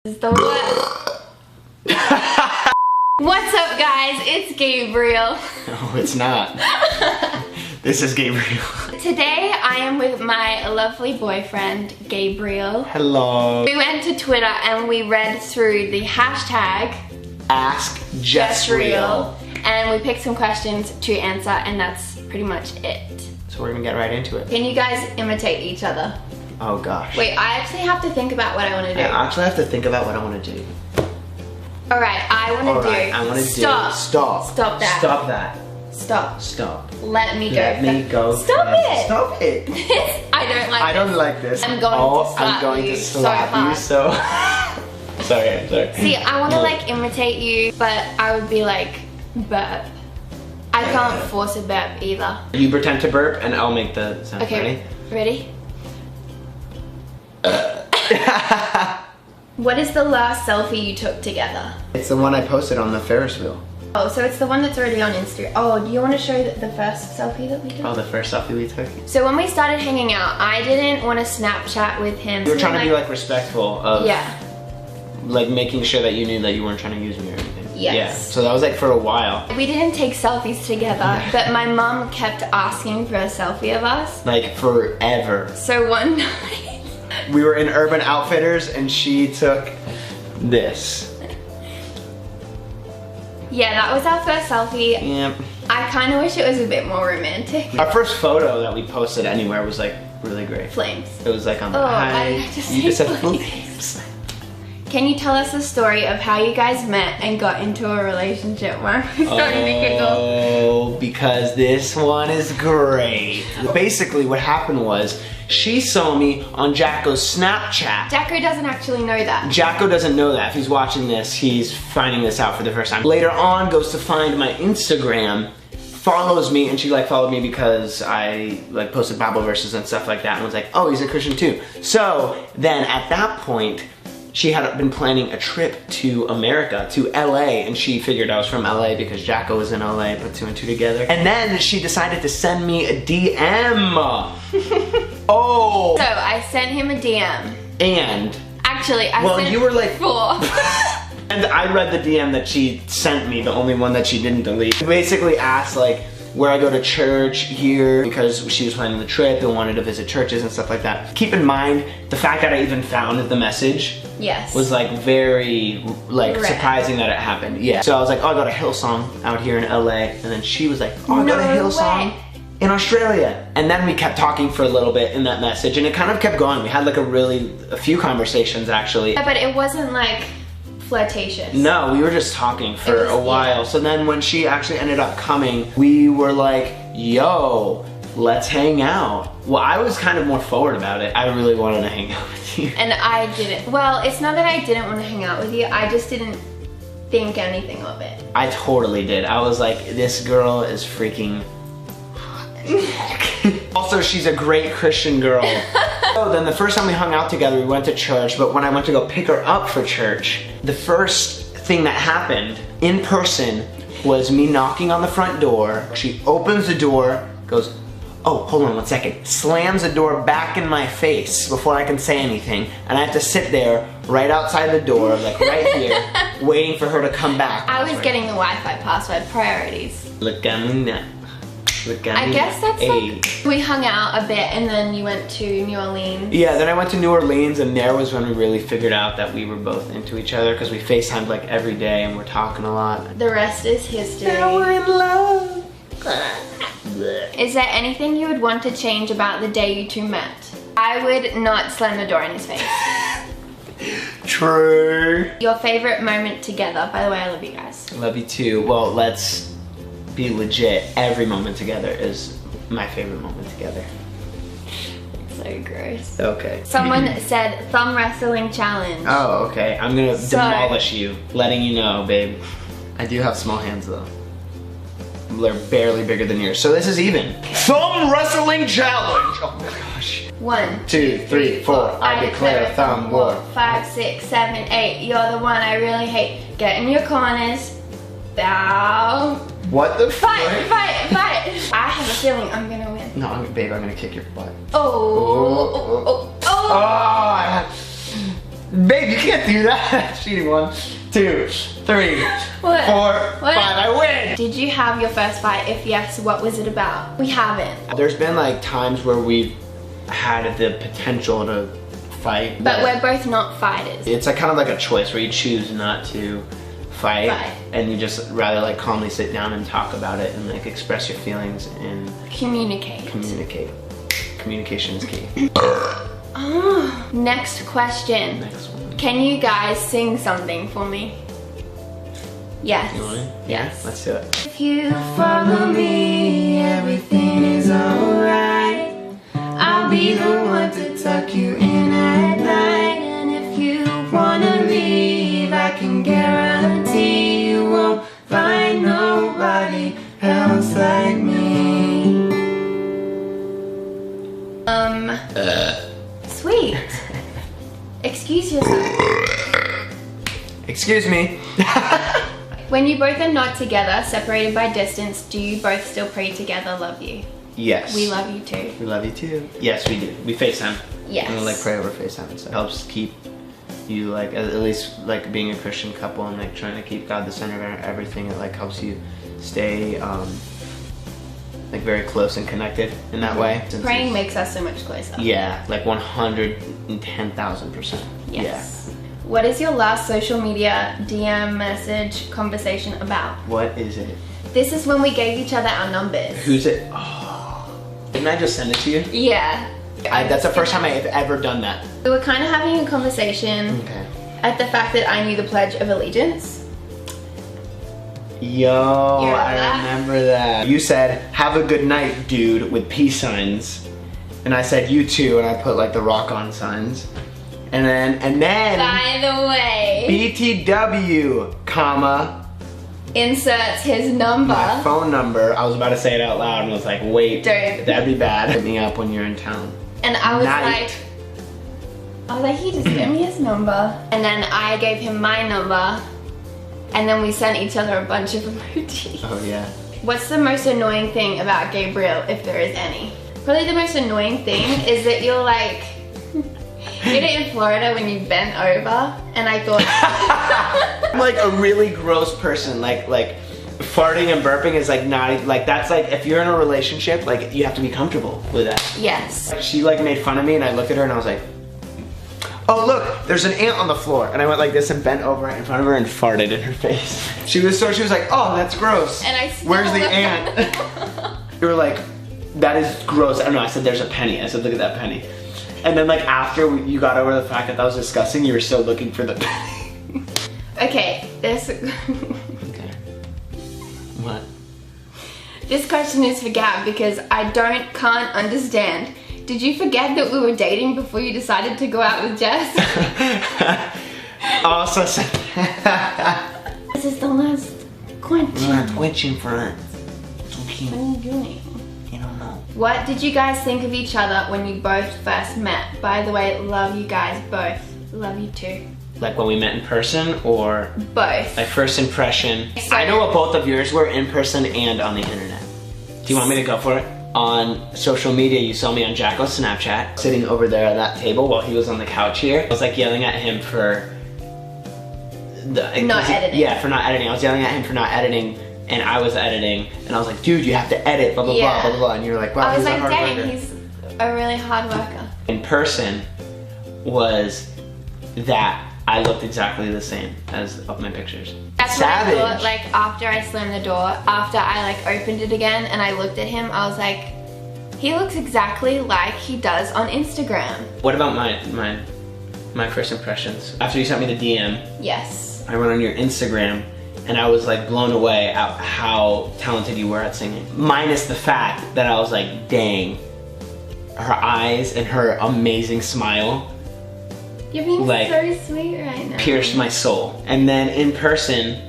Is the what? What's up, guys? It's Gabriel. No, it's not. This is Gabriel. Today I am with my lovely boyfriend, Gabriel. Hello. We went to Twitter and we read through the hashtag #JessReal. and we picked some questions to answer, and that's pretty much it. So we're gonna get right into it. Can you guys imitate each other? Oh gosh. Wait, I actually have to think about what I want to do. I actually have to think about what I want to do. Alright, I want to do. I want to Stop. do. Stop. Stop that. Stop that. Stop. Stop. Let me go. Let me go. Stop it. Stop it. I don't like I don't like this. I'm going to slap you so. Sorry, I'm sorry. See, I want to like imitate you, but I would be like burp. I can't force a burp either. You pretend to burp and I'll make the sound. Okay, ready? What is the last selfie you took together? It's the one I posted on the Ferris wheel. Oh, so it's the one that's already on Instagram. Oh, do you want to show the first selfie that we took? Oh, the first selfie we took? So when we started hanging out, I didn't want to Snapchat with him. You were trying to be like respectful of like making sure that you knew that you weren't trying to use me or anything. Yes. Yeah, so that was like for a while. We didn't take selfies together, but my mom kept asking for a selfie of us. Like forever. So one night, we were in Urban Outfitters and she took this. Yeah, that was our first selfie. Yep. I kind of wish it was a bit more romantic. Our first photo that we posted anywhere was like really great. Flames. It was like on the I just said flames. flames. Can you tell us the story of how you guys met and got into a relationship? Why am I starting to giggle? Oh, because this one is great. Basically what happened was, she saw me on Jacko's Snapchat. Jacko doesn't actually know that. Jacko doesn't know that. If he's watching this, he's finding this out for the first time. Later on, goes to find my Instagram, follows me, and she like followed me because I like posted Bible verses and stuff like that, and was like, oh, he's a Christian too. So then at that point, she had been planning a trip to America, to LA, and she figured I was from LA because Jacko was in LA, put two and two together. And then she decided to send me a DM. Oh! So I sent him a DM. And? Actually, I sent you were like 4. And I read the DM that she sent me, the only one that she didn't delete. She basically asked like where I go to church here because she was planning the trip and wanted to visit churches and stuff like that. Keep in mind, the fact that I even found the message was like very like surprising that it happened. Yeah. So I was like, oh, I got a Hillsong out here in LA. And then she was like, oh, I got a Hillsong in Australia. And then we kept talking for a little bit in that message and it kind of kept going. We had like a few conversations actually. Yeah, but it wasn't like flirtatious. No, we were just talking for a while. So then when she actually ended up coming, we were like, yo, let's hang out. Well, I was kind of more forward about it. I really wanted to hang out with you. And I didn't. Well, it's not that I didn't want to hang out with you. I just didn't think anything of it. I totally did. I was like, this girl is freaking also, she's a great Christian girl. So then the first time we hung out together, we went to church, but when I went to go pick her up for church, the first thing that happened in person was me knocking on the front door. She opens the door, goes, oh, hold on 1 second, slams the door back in my face before I can say anything, and I have to sit there right outside the door, like right here, waiting for her to come back. I was getting the Wi-Fi password, priorities. Look at me now. I guess that's like, we hung out a bit and then you went to New Orleans. Yeah, then I went to New Orleans and there was when we really figured out that we were both into each other because we FaceTimed like every day and we're talking a lot. The rest is history. Now we're in love. Is there anything you would want to change about the day you two met? I would not slam the door in his face. True. Your favorite moment together? By the way, I love you guys. Love you too. Well, let's be legit. Every moment together is my favorite moment together. So gross. Okay. Someone said thumb wrestling challenge. Oh, okay. I'm gonna demolish you, letting you know, babe. I do have small hands though. They're barely bigger than yours. So this is even. Thumb wrestling challenge! Oh my gosh. 1, 2, 3, 4. I declare thumb war. 5, 6, 7, 8. You're the one I really hate. Get in your corners. Bow. What the fuck? Fight. I have a feeling I'm gonna win. No, babe, I'm gonna kick your butt. Oh. I have... Babe, you can't do that. Cheating. 1, 2, 3, 4, 5. I win. Did you have your first fight? If yes, what was it about? We haven't. There's been like times where we've had the potential to fight. But we're both not fighters. It's like kind of like a choice where you choose not to fight. And you just rather like calmly sit down and talk about it and like express your feelings and communicate. Communication is key. Oh, next question. Next one. Can you guys sing something for me? Yes. You want it? Yes. Let's do it. If you follow me, everything is alright. I'll be the one to tuck you in at night. And if you wanna leave, I can guarantee you won't find nobody else like me. Sweet. Excuse yourself. Excuse me. When you both are not together, separated by distance, do you both still pray together, love you? Yes. We love you too. We love you too. Yes, we do. We FaceTime. Yes. And we like pray over FaceTime. So it helps keep you like, at least like being a Christian couple and like trying to keep God the center of everything. It like helps you stay like very close and connected in that way. Praying makes us so much closer. Yeah, like 110,000%. Yes. Yeah. What is your last social media DM message conversation about? What is it? This is when we gave each other our numbers. Who's it? Oh, didn't I just send it to you? Yeah. That's the first time I've ever done that. We were kind of having a conversation at the fact that I knew the Pledge of Allegiance. Yo, I remember that. You said, have a good night, dude, with peace signs. And I said, you too, and I put like the rock on signs. And then By the way, BTW, comma, inserts his number. my phone number. I was about to say it out loud and was like, wait, Don't. that'd be bad. Hit me up when you're in town. And I was like, he just gave me his number. And then I gave him my number. And then we sent each other a bunch of emojis. Oh yeah. What's the most annoying thing about Gabriel, if there is any? Probably the most annoying thing is that you're like, you know, in Florida when you bent over, and I thought I'm like a really gross person. Like farting and burping is like not like, that's like, if you're in a relationship, like you have to be comfortable with that. yes. She like made fun of me and I looked at her and I was like, oh look, there's an ant on the floor. And I went like this and bent over in front of her and farted in her face. She was like, oh, that's gross. And I still where's the ant? You were like, that is gross. I don't know, I said there's a penny. I said, look at that penny. And then like after you got over the fact that was disgusting, you were still looking for the penny. Okay, this Okay. What? this question is for Gab because I can't understand. Did you forget that we were dating before you decided to go out with Jess? Also said This is the last question. I'm twitching for it. What are you doing? You don't know. What did you guys think of each other when you both first met? By the way, love you guys both. Love you too. Like when we met in person or? Both. Like first impression. I know what both of yours were, in person and on the internet. Do you want me to go for it? On social media, you saw me on Jacko's Snapchat, sitting over there at that table while he was on the couch here. I was like yelling at him for not editing. Yeah, for not editing. I was yelling at him for not editing, and I was editing, and I was like, dude, you have to edit, blah, blah, blah, blah, blah, blah. And you were like, wow, I was he's like, a hard dang, worker. he's a really hard worker. In person was that I looked exactly the same as of my pictures. That's Savage. what I thought, like after I slammed the door, after I like opened it again and I looked at him, I was like, he looks exactly like he does on Instagram. What about my first impressions? After you sent me the DM, Yes. I went on your Instagram and I was like blown away at how talented you were at singing. Minus the fact that I was like, dang, her eyes and her amazing smile You're being like, so sweet right now. pierced my soul. And then in person,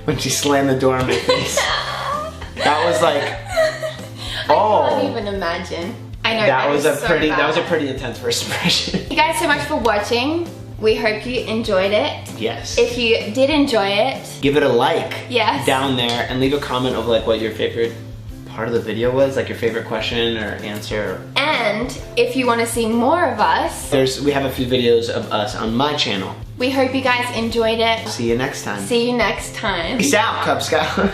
when she slammed the door in my face, that was like, oh. I can't even imagine. I know That was a so pretty. bad. That was a pretty intense first impression. Thank you guys so much for watching. We hope you enjoyed it. Yes. If you did enjoy it, Give it a like. Yes. Down there, and leave a comment of like what your favorite part of the video was, like your favorite question or answer. And if you want to see more of us, we have a few videos of us on my channel. We hope you guys enjoyed it. See you next time. See you next time. Peace out, Cub Scout.